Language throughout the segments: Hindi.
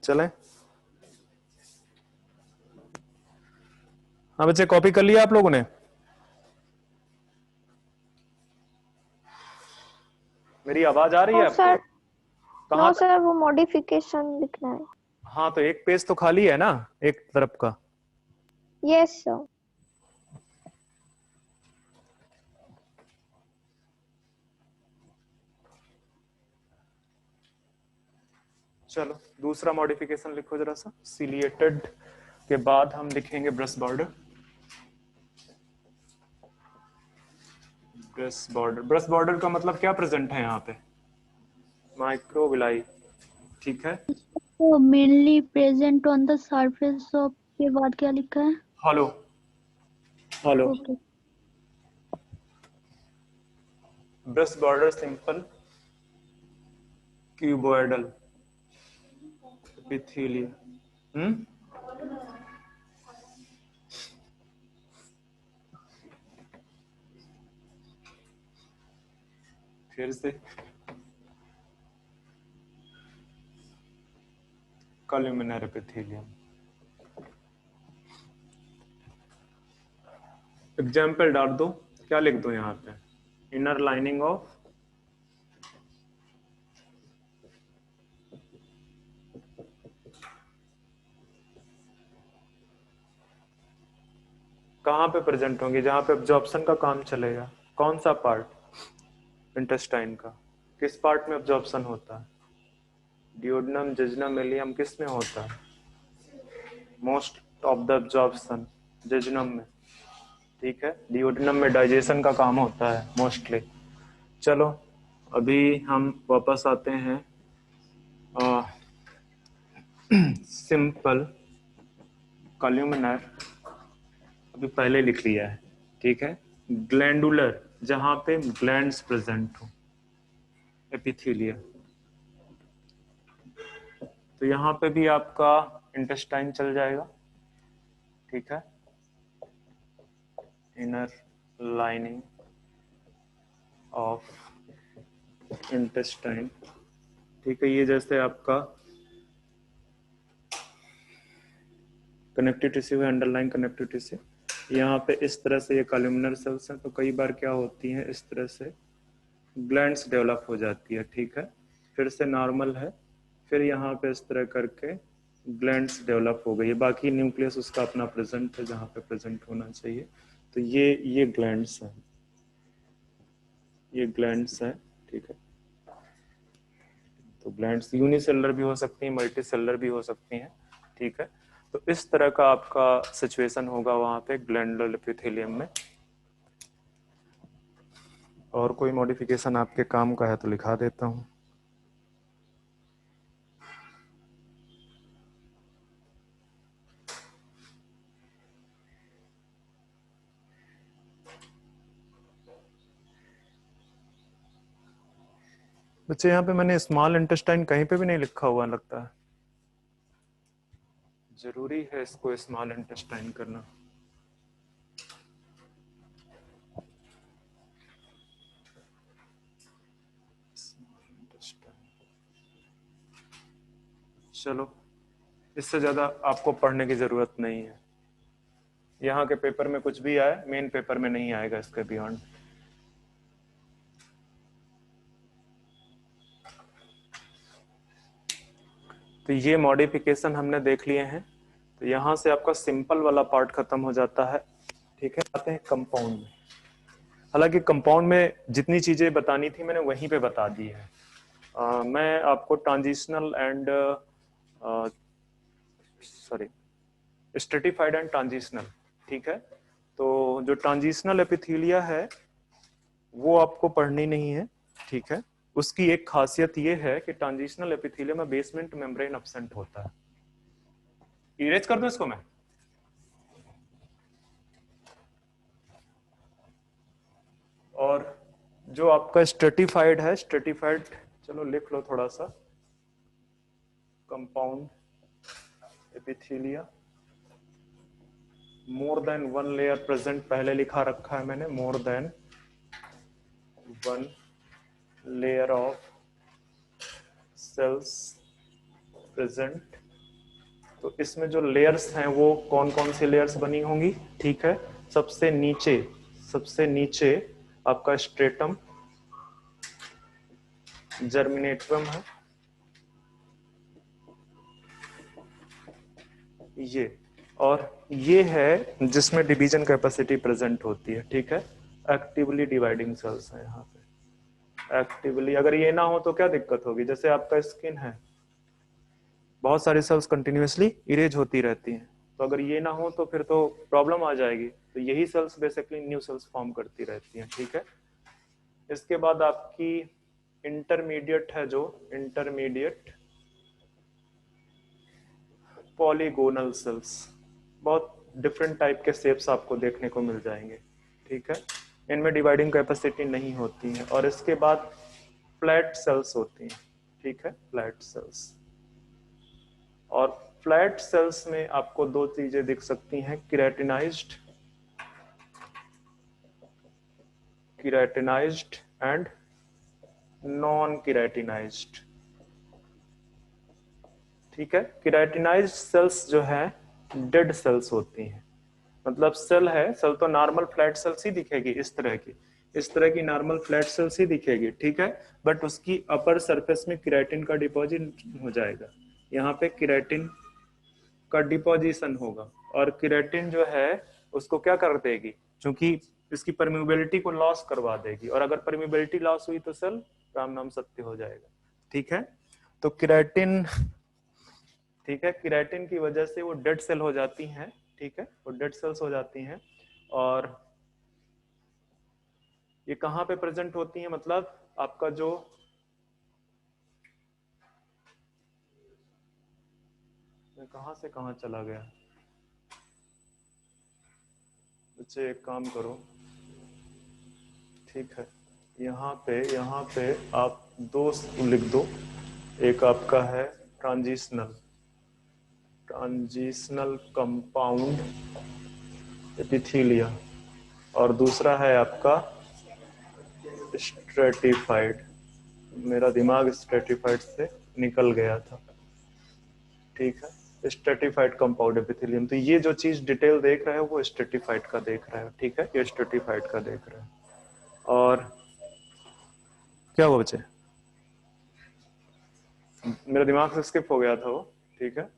चलें। हाँ बच्चे, कॉपी कर लिया आप लोगों ने? मेरी आवाज आ रही है नो आपको? सर, कहाँ नो तक? सर, वो मॉडिफिकेशन लिखना है। हाँ तो एक पेज तो खाली है ना, एक तरफ का। Yes sir. चलो दूसरा मॉडिफिकेशन लिखो जरा सा। सिलिएटेड के बाद हम लिखेंगे brush border. Brush border, brush border का मतलब क्या प्रेजेंट है यहाँ पे? माइक्रोविलाई, ठीक है। तो mainly present on the surface of के बाद क्या लिखा है? Hello hello. Okay. Brush border simple cuboidal epithelium. फिर से कॉल्यूमिनर एपिथेलियम। एग्जाम्पल डाल दो, क्या लिख दो यहाँ पे? इनर लाइनिंग ऑफ कहाँ पे प्रेजेंट होंगे? जहाँ पे एब्जॉर्प्शन का काम चलेगा। कौन सा पार्ट इंटेस्टाइन का? किस पार्ट में एब्जॉर्प्शन होता है? डिओडनम, जेजुनम, इलियम, किस में होता है? Most of the absorption jejunum में, ठीक है। डिओडनम में डाइजेशन का काम होता है मोस्टली। चलो अभी हम वापस आते हैं। सिंपल कॉल्यूमिनर अभी पहले लिख लिया है, ठीक है। ग्लैंडुलर, जहां पे ग्लैंड्स प्रेजेंट हो, एपिथेलिया। तो यहाँ पे भी आपका इंटेस्टाइन चल जाएगा, ठीक है। इनर लाइनिंग ऑफ इंटेस्टाइन, ठीक है। ये जैसे आपका कनेक्टिव टिश्यू है, अंडरलाइन कनेक्टिव टिश्यू। यहाँ पे इस तरह से ये कॉलमनर सेल्स हैं, तो कई बार क्या होती हैं, इस तरह से ग्लैंड्स डेवलप हो जाती है, ठीक है। फिर से नॉर्मल है, फिर यहाँ पे इस तरह करके ग्लैंड्स डेवलप हो गई है। बाकी न्यूक्लियस उसका अपना प्रेजेंट है जहाँ पे प्रेजेंट होना चाहिए। तो ये ग्लैंड्स हैं, ये ग्लैंड्स हैं, ठीक है। तो ग्लैंड्स यूनिसेलुलर भी हो सकती हैं, मल्टी सेलुलर भी हो सकती हैं, ठीक है। तो इस तरह का आपका सिचुएशन होगा वहां पे ग्लैंडुलर एपिथेलियम में। और कोई मॉडिफिकेशन आपके काम का है तो लिखा देता हूं। बच्चे यहाँ पे मैंने स्मॉल इंटेस्टाइन कहीं पे भी नहीं लिखा हुआ लगता है। जरूरी है इसको स्मॉल इंटेस्टाइन करना। चलो इससे ज्यादा आपको पढ़ने की जरूरत नहीं है। यहाँ के पेपर में कुछ भी आए, मेन पेपर में नहीं आएगा इसके बियॉन्ड। तो ये मॉडिफिकेशन हमने देख लिए हैं। तो यहाँ से आपका सिंपल वाला पार्ट खत्म हो जाता है, ठीक है। आते हैं कंपाउंड में। हालांकि कंपाउंड में जितनी चीजें बतानी थी मैंने वहीं पे बता दी है। मैं आपको transitional and sorry stratified and transitional, ठीक है। तो जो ट्रांजिशनल एपिथेलिया है वो आपको पढ़नी नहीं है, ठीक है। उसकी एक खासियत ये है कि ट्रांजिशनल एपिथेलियम में बेसमेंट मेम्ब्रेन एब्सेंट होता है। इरेज कर दो इसको मैं। और जो आपका स्ट्रेटिफाइड है, स्ट्रेटिफाइड चलो लिख लो थोड़ा सा। Compound epithelia, more than one layer present, पहले लिखा रखा है मैंने, more than one layer of cells present तो इसमें जो लेयर्स हैं वो कौन कौन सी लेयर्स बनी होंगी, ठीक है। सबसे नीचे आपका स्ट्रेटम जर्मिनेटम है, ये, और ये है जिसमें डिवीजन कैपेसिटी प्रेजेंट होती है, ठीक है। एक्टिवली डिवाइडिंग सेल्स है यहाँ पे, एक्टिवली। अगर ये ना हो तो क्या दिक्कत होगी, जैसे आपका स्किन है, बहुत सारी सेल्स कंटिन्यूअसली इरेज होती रहती हैं, तो अगर ये ना हो तो फिर तो प्रॉब्लम आ जाएगी। तो यही sales basically new cells form करती रहती हैं, ठीक है। इसके बाद आपकी इंटरमीडिएट है, जो इंटरमीडिएट पॉलीगोनल सेल्स, बहुत डिफरेंट टाइप के शेप्स आपको देखने को मिल जाएंगे, ठीक है। इनमें डिवाइडिंग कैपेसिटी नहीं होती है। और इसके बाद फ्लैट सेल्स होती हैं, ठीक है, फ्लैट सेल्स। और फ्लैट सेल्स में आपको दो चीजें दिख सकती हैं, किराटिनाइज्ड एंड नॉन किराटिनाइज्ड, ठीक है। किराटिनाइज्ड सेल्स जो है डेड सेल्स होती हैं, मतलब सेल है, सेल तो नॉर्मल फ्लैट सेल्स ही दिखेगी, इस तरह की नॉर्मल फ्लैट सेल्स ही दिखेगी, ठीक है। बट उसकी अपर सरफेस में केराटिन का डिपॉजिट हो जाएगा, यहाँ पे केराटिन का डिपोजिशन होगा, और केराटिन जो है उसको क्या कर देगी, क्योंकि इसकी परमिबिलिटी को लॉस करवा देगी, और अगर परमिबिलिटी लॉस हुई तो सेल राम नाम सत्य हो जाएगा, ठीक है। तो केराटिन, ठीक है, केराटिन की वजह से वो डेड सेल हो जाती हैं, ठीक है, वो डेड सेल्स हो जाती हैं। और ये कहाँ पे प्रेजेंट होती हैं, मतलब आपका जो कहां से कहां चला गया, बच्चे एक काम करो, ठीक है, यहाँ पे आप दो लिख दो, एक आपका है ट्रांजिशनल कंपाउंड एपिथेलिया, और दूसरा है आपका स्ट्रेटिफाइड। मेरा दिमाग स्ट्रेटिफाइड से निकल गया था, ठीक है, स्ट्रेटिफाइड कंपाउंड एपिथेलियम। तो ये जो चीज डिटेल देख रहे हो वो स्ट्रेटिफाइड का देख रहे हो, ठीक है, ये स्ट्रेटिफाइड का देख रहे हो। और क्या हुआ बच्चे, मेरा दिमाग से स्किप हो गया था वो, ठीक है,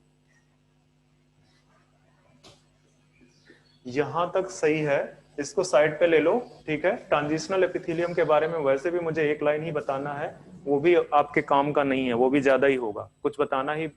यहां तक सही है, इसको साइड पे ले लो, ठीक है। ट्रांजिशनल एपिथेलियम के बारे में वैसे भी मुझे एक लाइन ही बताना है, वो भी आपके काम का नहीं है, वो भी ज्यादा ही होगा, कुछ बताना ही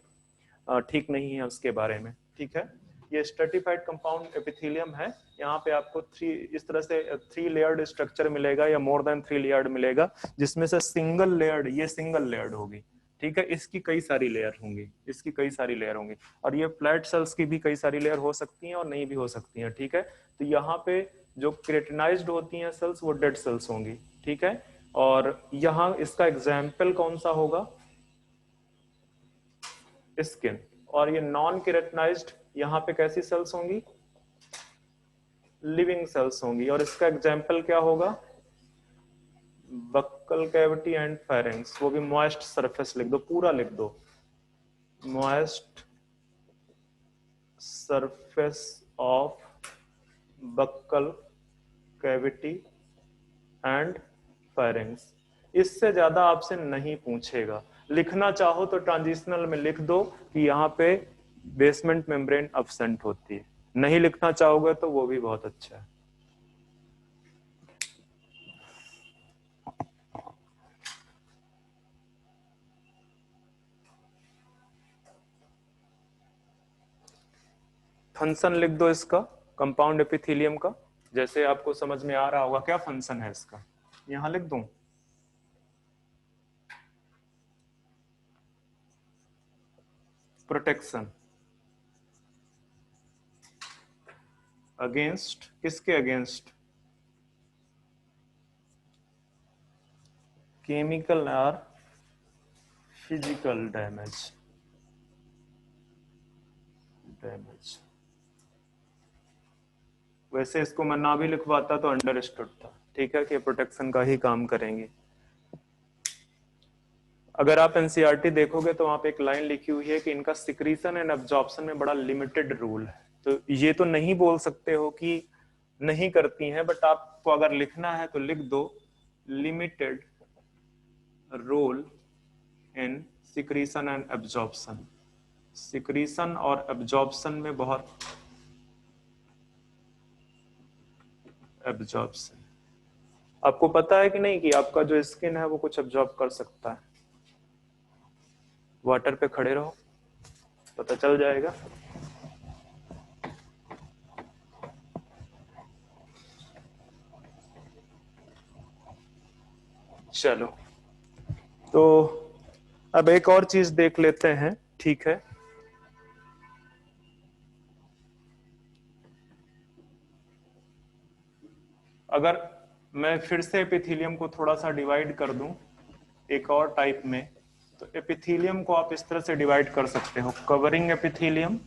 ठीक नहीं है उसके बारे में, ठीक है। ये स्ट्रेटिफाइड कंपाउंड एपिथेलियम है, यहाँ पे आपको इस तरह से 3 लेयर्ड स्ट्रक्चर मिलेगा, या मोर देन 3 लेयर्ड मिलेगा, जिसमें से सिंगल लेयर्ड होगी, ठीक है। इसकी कई सारी लेयर होंगी, और ये फ्लैट सेल्स की भी कई सारी लेयर हो सकती हैं और नहीं भी हो सकती हैं, ठीक है। तो यहाँ पे जो क्रेटिनाइज्ड होती हैं सेल्स वो डेड सेल्स होंगी, ठीक है। और यहाँ इसका एग्जाम्पल कौन सा होगा, स्किन। और ये नॉन केराटिनाइज्ड यहाँ पे कैसी सेल्स होंगी, लिविंग सेल्स होंगी, और इसका एग्जाम्पल क्या होगा, बक्कल कैविटी एंड फेरेंक्स, वो भी मॉइस्ट सरफेस लिख दो, पूरा लिख दो, moist surface of buccal cavity and pharynx. इससे ज्यादा आपसे नहीं पूछेगा, लिखना चाहो तो ट्रांजिशनल में लिख दो कि यहाँ पे बेसमेंट मेम्ब्रेन अब्सेंट होती है, नहीं लिखना चाहोगे तो वो भी बहुत अच्छा है। फंक्शन लिख दो इसका, कंपाउंड एपिथेलियम का, जैसे आपको समझ में आ रहा होगा क्या फंक्शन है इसका, यहां लिख दूं, प्रोटेक्शन अगेंस्ट, किसके अगेंस्ट, केमिकल और फिजिकल डैमेज। वैसे इसको मैं ना भी लिखवाता तो अंडरस्टूड था, ठीक है, कि प्रोटेक्शन का ही काम करेंगे। अगर आप एनसीईआरटी देखोगे तो वहां पे एक लाइन लिखी हुई है कि इनका सिक्रीशन एंड एब्जॉर्प्शन में बड़ा लिमिटेड रोल है। तो ये तो नहीं बोल सकते हो कि नहीं करती हैं, बट आपको अगर लिखना है तो लिख दो limited role in secretion and absorption. Secretion और एब्जॉर्प्शन में बहुत एब्जॉर्प्शन। आपको पता है कि नहीं कि आपका जो स्किन है वो कुछ एब्जॉर्ब कर सकता है। वाटर पे खड़े रहो, पता चल जाएगा। चलो, तो अब एक और चीज देख लेते हैं, ठीक है। अगर मैं फिर से एपिथेलियम को थोड़ा सा डिवाइड कर दूं एक और टाइप में, तो एपिथेलियम को आप इस तरह से डिवाइड कर सकते हो, कवरिंग एपिथेलियम।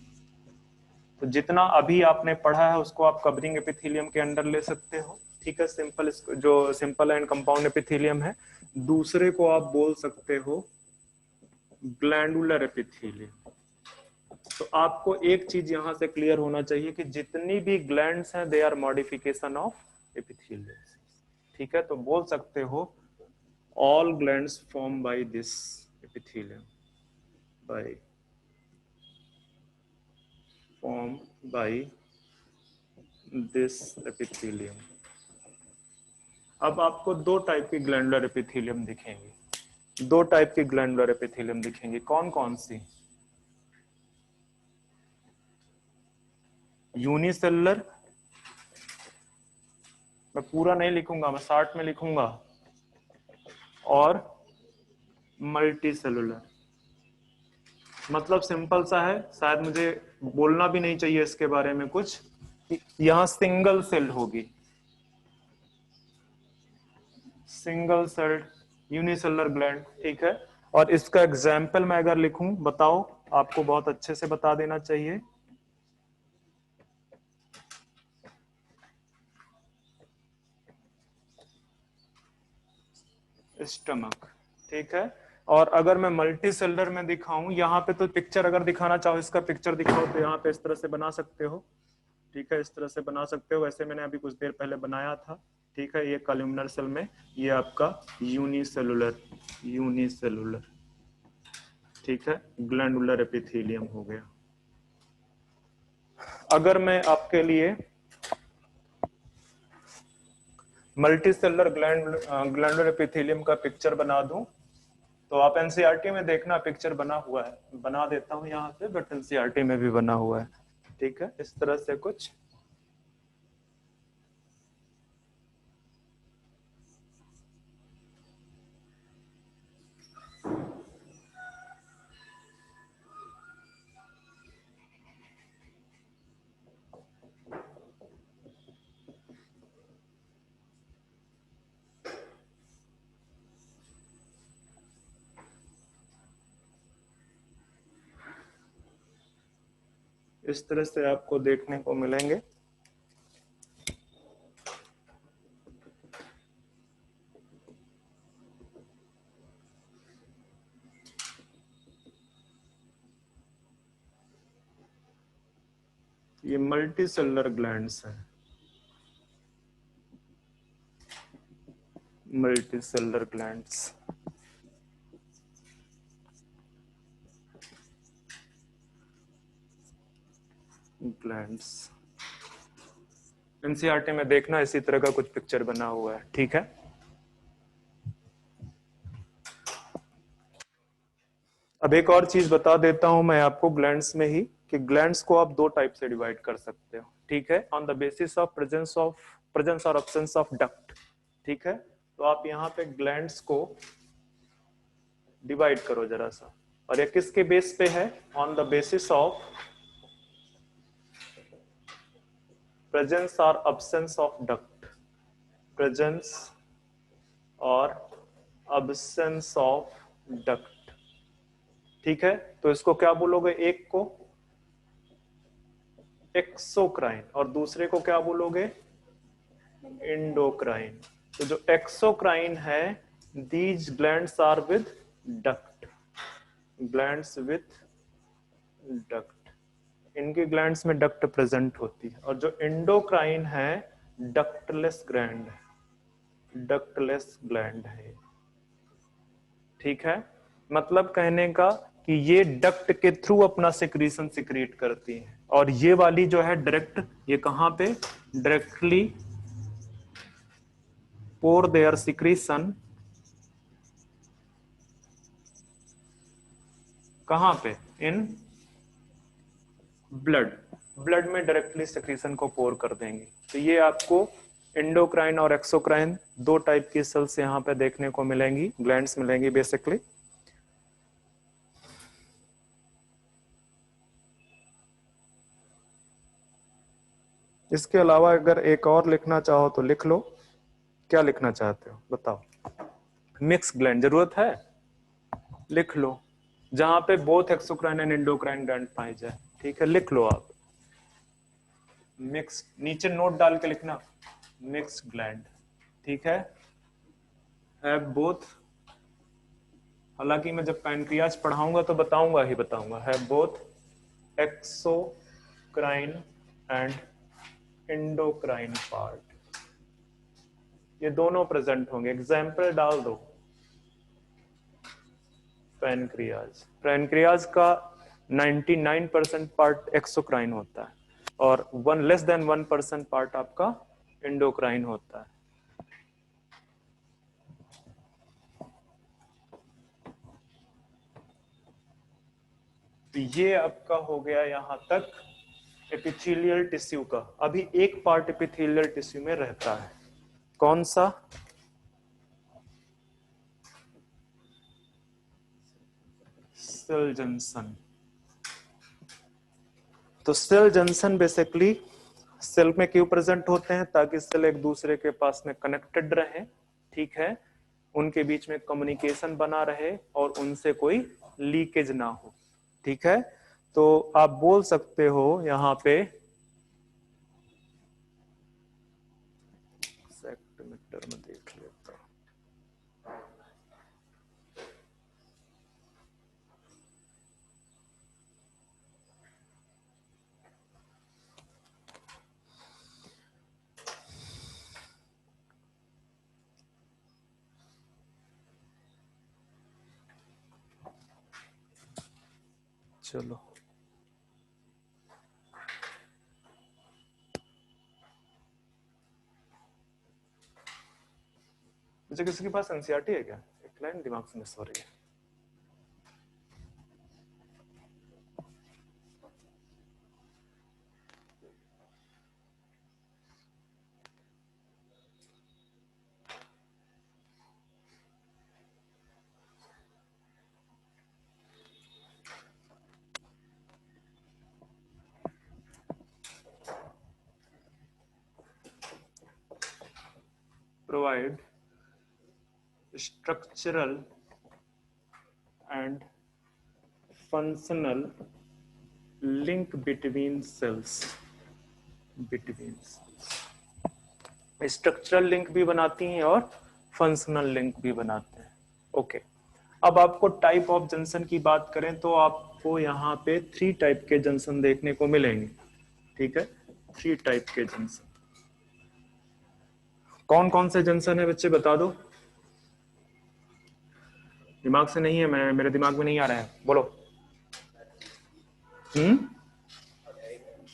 तो जितना अभी आपने पढ़ा है उसको आप कवरिंग एपिथेलियम के अंडर ले सकते हो, ठीक है। सिंपल, जो सिंपल एंड कंपाउंड एपिथेलियम है। दूसरे को आप बोल सकते हो ग्लैंडुलर एपिथेलियम। तो आपको एक चीज यहां से क्लियर होना चाहिए कि जितनी भी ग्लैंड्स हैं they are modification of epithelium, ठीक है। तो बोल सकते हो all glands formed by this epithelium, formed by this epithelium। अब आपको दो टाइप की ग्लैंडुलर एपिथेलियम दिखेंगे, दो टाइप की ग्लैंडुलर एपिथेलियम दिखेंगे। कौन कौन सी? यूनिसेलुलर, मैं पूरा नहीं लिखूंगा, मैं शार्ट में लिखूंगा, और मल्टी सेलुलर। मतलब सिंपल सा है, शायद मुझे बोलना भी नहीं चाहिए इसके बारे में कुछ। यहां सिंगल सेल होगी, सिंगल सेल्ड यूनिसेलुलर ग्लैंड, ठीक है। और इसका एग्जाम्पल मैं अगर लिखूं, बताओ, आपको बहुत अच्छे से बता देना चाहिए। स्टमक, ठीक है। और अगर मैं मल्टी सेलुलर में दिखाऊं, यहाँ पे तो पिक्चर अगर दिखाना चाहो, इसका पिक्चर दिखाओ, तो यहाँ पे इस तरह से बना सकते हो, ठीक है। इस तरह से बना सकते हो, वैसे मैंने अभी कुछ देर पहले बनाया था, ठीक है। ये कॉलमनर सेल में, ये आपका यूनिसेलुलर, यूनिसेलुलर, ठीक है, ग्लैंडुलर एपिथेलियम हो गया। अगर मैं आपके लिए मल्टी सेलुलर ग्लैंडुलर एपिथेलियम का पिक्चर बना दूं, तो आप एनसीईआरटी में देखना, पिक्चर बना हुआ है, बना देता हूं यहाँ पे, बट एनसीईआरटी में भी बना हुआ है, ठीक है। इस तरह से कुछ इस तरह से आपको देखने को मिलेंगे। ये मल्टी सेलुलर ग्लैंड्स हैं, multi cellular glands. Glands NCERT में देखना, इसी तरह का कुछ पिक्चर बना हुआ है, ठीक है। अब एक और चीज बता देता हूं मैं आपको ग्लैंड्स में ही, कि ग्लैंड्स को आप दो टाइप से डिवाइड कर सकते हो, ठीक है, on the basis of presence और एब्सेंस ऑफ डक्ट, ठीक है। तो आप यहाँ पे ग्लैंड्स को डिवाइड करो जरा सा, और ये किसके बेस पे है? On the basis of presence और अब्सेंस ऑफ डक्ट, प्रेजेंस और अब्सेंस ऑफ डक्ट, ठीक है। तो इसको क्या बोलोगे? एक को एक्सोक्राइन और दूसरे को क्या बोलोगे? इंडोक्राइन। तो जो एक्सोक्राइन है, these glands are with duct, glands with duct, इनकी ग्लैंड्स में डक्ट प्रेजेंट होती है। और जो एंडोक्राइन है डक्टलेस ग्लैंड, डक्टलेस ग्लैंड है। ठीक है, मतलब कहने का कि ये डक्ट के थ्रू अपना सिक्रीशन सिक्रिएट करती है, और ये वाली जो है डायरेक्ट, ये कहां पे, डायरेक्टली पोर देयर सिक्रीशन, कहां पे, इन ब्लड, ब्लड में डायरेक्टली सिक्रीशन को पोर कर देंगे। तो ये आपको एंडोक्राइन और एक्सोक्राइन दो टाइप की सेल्स यहां पे देखने को मिलेंगी, ग्लैंड्स मिलेंगी बेसिकली। इसके अलावा अगर एक और लिखना चाहो तो लिख लो, क्या लिखना चाहते हो बताओ। मिक्स ग्लैंड जरूरत है, लिख लो, जहां पे both exocrine and endocrine gland पाई जाए। ठीक है, लिख लो आप मिक्स, नीचे नोट डाल के लिखना मिक्स ग्लैंड। ठीक है, बोथ, हालांकि मैं जब पैनक्रियाज पढ़ाऊंगा तो बताऊंगा है both exocrine and endocrine part, ये दोनों प्रेजेंट होंगे। एग्जाम्पल डाल दो, पैनक्रियाज, पैनक्रियाज का 99% पार्ट एक्सोक्राइन होता है और लेस देन 1% पार्ट आपका एंडोक्राइन होता है। तो ये आपका हो गया यहां तक एपिथेलियल टिश्यू का। अभी एक पार्ट एपिथेलियल टिश्यू में रहता है, कौन सा, सेल जंक्शन। तो सेल जंक्शन बेसिकली सेल में क्यों प्रेजेंट होते हैं, ताकि सेल एक दूसरे के पास में कनेक्टेड रहे। ठीक है, उनके बीच में कम्युनिकेशन बना रहे और उनसे कोई लीकेज ना हो। ठीक है, तो आप बोल सकते हो यहां पे, सेंटीमीटर में देख लेता हूं, चलो मुझे किसी के पास एनसीईआरटी है क्या, एक लाइन दिमाग से मिस हो रही है। Provide structural and functional link between cells, structural link भी बनाती हैं और फंक्शनल लिंक भी बनाते हैं। ओके, अब आपको टाइप ऑफ जंक्शन की बात करें तो आपको यहाँ पे 3 टाइप के जंक्शन देखने को मिलेंगे। ठीक है, 3 टाइप के जंक्शन, कौन कौन से जंक्शन है बच्चे बता दो, दिमाग से नहीं है, मेरे दिमाग में नहीं आ रहा है, बोलो।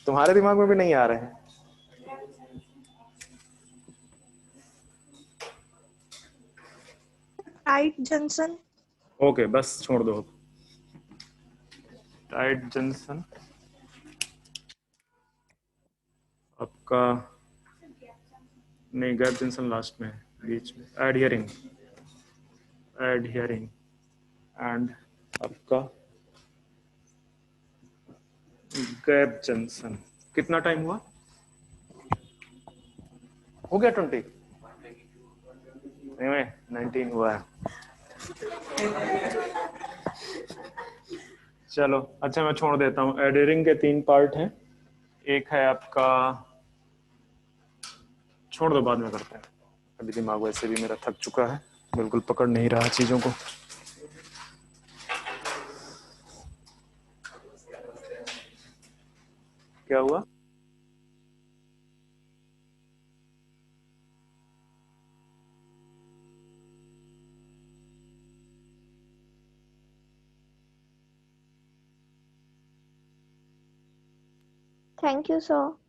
तुम्हारे दिमाग में भी नहीं आ रहे हैं। Tight junction. ओके, बस छोड़ दो। टाइट जंक्शन आपका नहीं, गैप जंक्शन लास्ट में है, बीच में एडहियरिंग एंड आपका गैप जंक्शन। कितना टाइम हुआ, हो गया 20 नहीं, 19 हुआ है। चलो अच्छा, मैं छोड़ देता हूँ। एडहियरिंग के 3 पार्ट हैं, एक है आपका, छोड़ दो बाद में करते हैं, अभी दिमाग वैसे भी मेरा थक चुका है, बिल्कुल पकड़ नहीं रहा चीजों को। क्या हुआ? Thank you, sir.